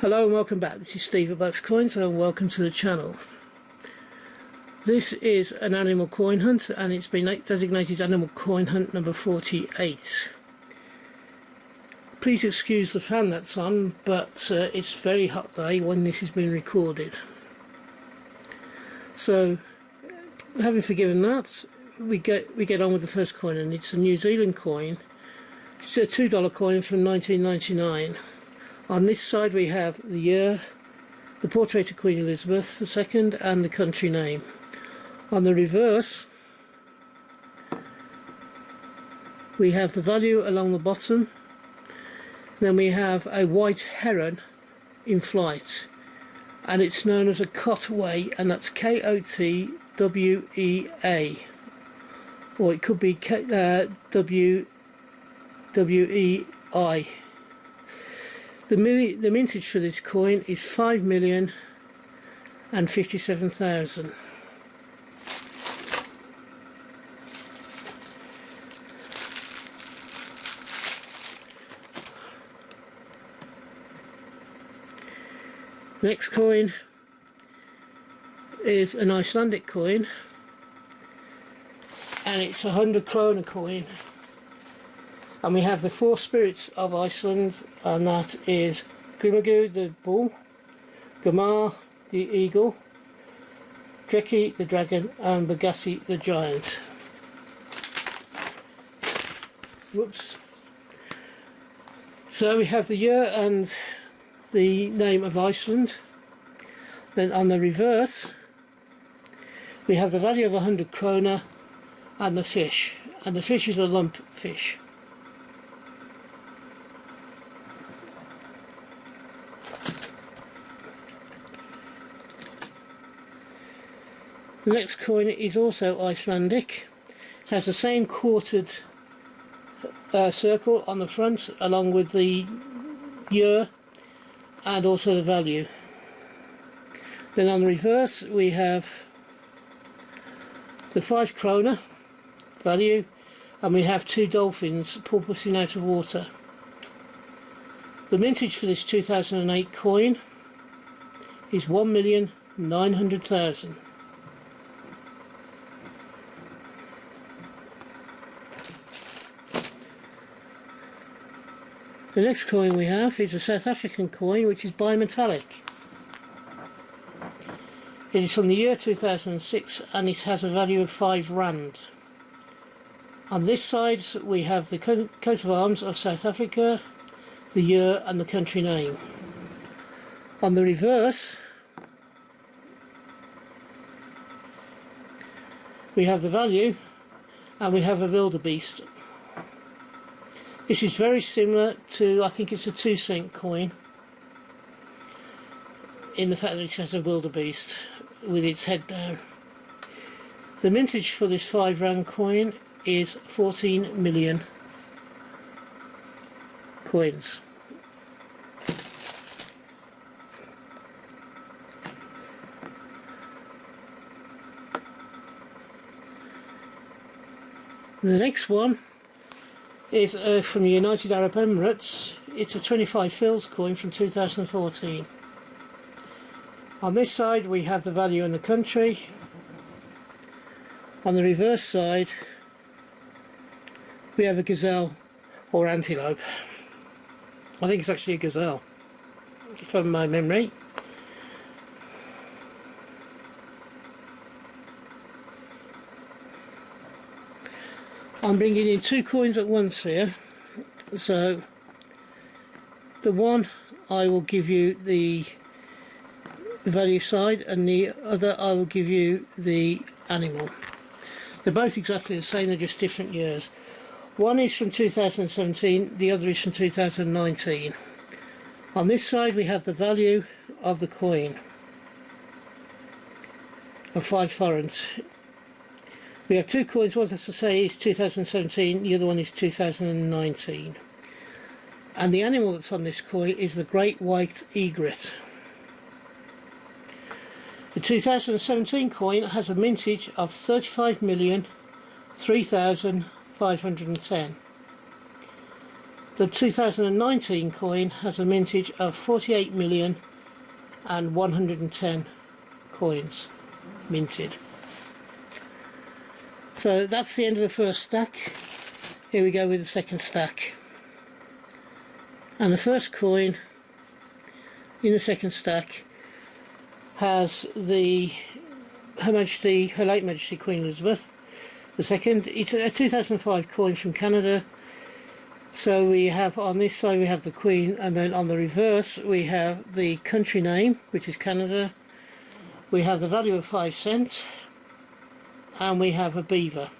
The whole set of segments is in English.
Hello and welcome back. This is Steve at Bucks Coins and welcome to the channel. This is an animal coin hunt and it's been designated animal coin hunt number 48. Please excuse the fan that's on, but it's very hot day when this has been recorded. So, having forgiven that, we get on with the first coin, and it's a New Zealand coin. It's a $2 coin from 1999. On this side we have the year, the portrait of Queen Elizabeth II and the country name. On the reverse we have the value along the bottom. Then we have a white heron in flight, and it's known as a cotwea, and that's Kotwea, or it could be WWEI. The mintage for this coin is 5,057,000. Next coin is an Icelandic coin, and it's a 100 krona coin, and we have the four spirits of Iceland, and that is Grimagu the bull, Gamar the eagle, Dreki the dragon, and Bagasi the giant. Whoops. So we have the year and the name of Iceland. Then on the reverse we have the value of 100 krona and the fish, and the fish is a lump fish. The next coin is also Icelandic, has the same quartered circle on the front along with the year and also the value. Then on the reverse we have the 5 krona value, and we have two dolphins porpoising out of water. The mintage for this 2008 coin is 1,900,000. The next coin we have is a South African coin, which is bimetallic. It is from the year 2006 and it has a value of 5 rand. On this side we have the coat of arms of South Africa, the year and the country name. On the reverse we have the value, and we have a wildebeest. This is very similar to, I think it's a 2-cent coin, in the fact that it has a wildebeest with its head down. The mintage for this 5 rand coin is 14 million coins. The next one is from the United Arab Emirates. It's a 25 fils coin from 2014. On this side we have the value and the country. On the reverse side we have a gazelle or antelope. I think it's actually a gazelle from my memory. I'm bringing in two coins at once here, so the one I will give you the value side, and the other I will give you the animal. They're both exactly the same, they're just different years. One is from 2017, the other is from 2019. On this side we have the value of the coin of 5 forints. We have two coins, one, as I say, is 2017, the other one is 2019. And the animal that's on this coin is the great white egret. The 2017 coin has a mintage of 35,003,510. The 2019 coin has a mintage of 48,110,000 coins minted. So that's the end of the first stack. Here we go with the second stack. And the first coin in the second stack has Her Late Majesty Queen Elizabeth II. It's a 2005 coin from Canada. So we have on this side we have the Queen, and then on the reverse we have the country name, which is Canada. We have the value of 5 cents, and we have a beaver,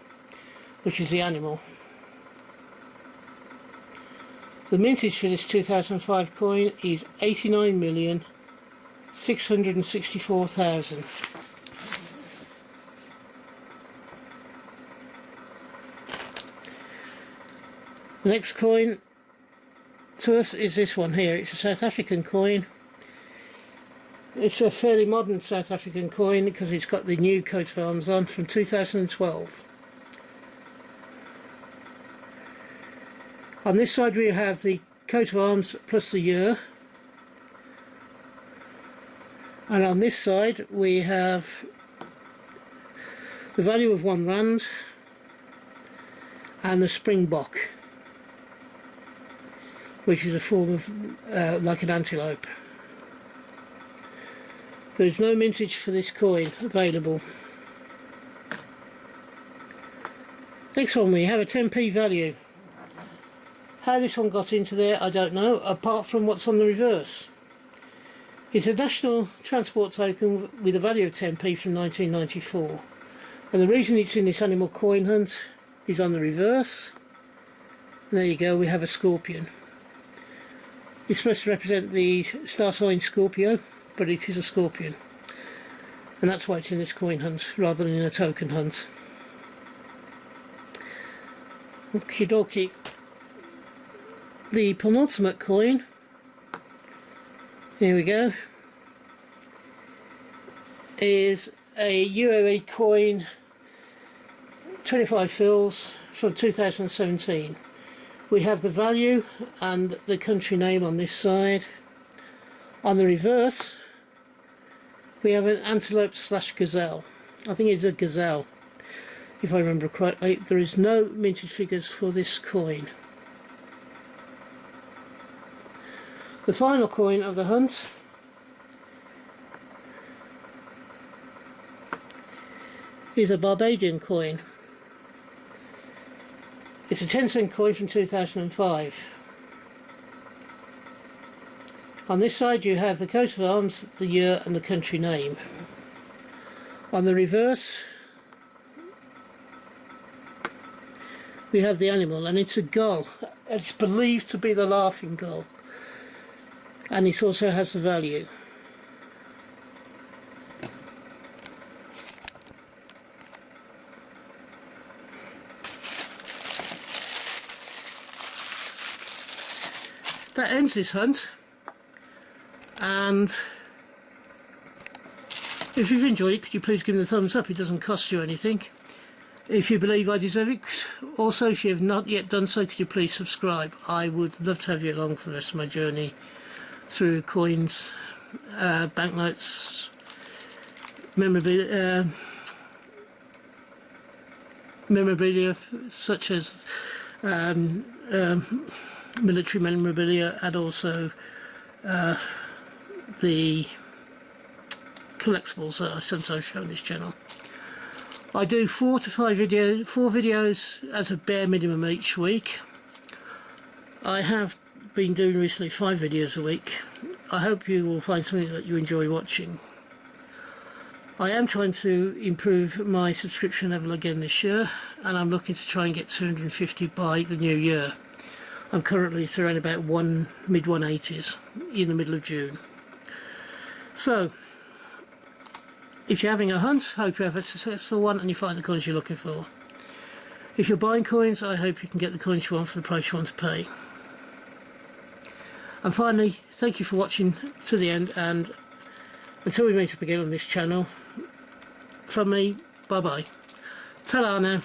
which is the animal. The mintage for this 2005 coin is 89,664,000. The next coin to us is this one here. It's a South African coin. It's a fairly modern South African coin because it's got the new coat of arms on from 2012. On this side we have the coat of arms plus the year, and on this side we have the value of R1 and the springbok, which is a form of like an antelope. There is no mintage for this coin available. Next one, we have a 10p value. How this one got into there I don't know, apart from what's on the reverse. It's a national transport token with a value of 10p from 1994, and the reason it's in this animal coin hunt is on the reverse. And there you go, we have a scorpion. It's supposed to represent the star sign Scorpio, but it is a scorpion, and that's why it's in this coin hunt rather than in a token hunt. Okie dokie. The penultimate coin, here we go, is a UAE coin, 25 fils from 2017. We have the value and the country name on this side. On the reverse we have an antelope slash gazelle. I think it's a gazelle if I remember correctly. There is no mintage figures for this coin. The final coin of the hunt is a Barbadian coin. It's a 10-cent coin from 2005. On this side you have the coat of arms, the year and the country name. On the reverse we have the animal, and it's a gull. It's believed to be the laughing gull, and it also has the value. That ends this hunt, and if you've enjoyed it, could you please give me the thumbs up? It doesn't cost you anything. If you believe I deserve it, also if you have not yet done so, could you please subscribe? I would love to have you along for the rest of my journey through coins, banknotes, memorabilia such as military memorabilia, and also the collectibles that I sometimes show on this channel. I do 4 videos as a bare minimum each week. I have been doing recently 5 videos a week. I hope you will find something that you enjoy watching. I am trying to improve my subscription level again this year, and I'm looking to try and get 250 by the new year. I'm currently at around about mid 180s in the middle of June. So if you're having a hunt, hope you have a successful one and you find the coins you're looking for. If you're buying coins, I hope you can get the coins you want for the price you want to pay. And finally, thank you for watching to the end, and until we meet up again on this channel, from me, bye bye. Ta-ra now.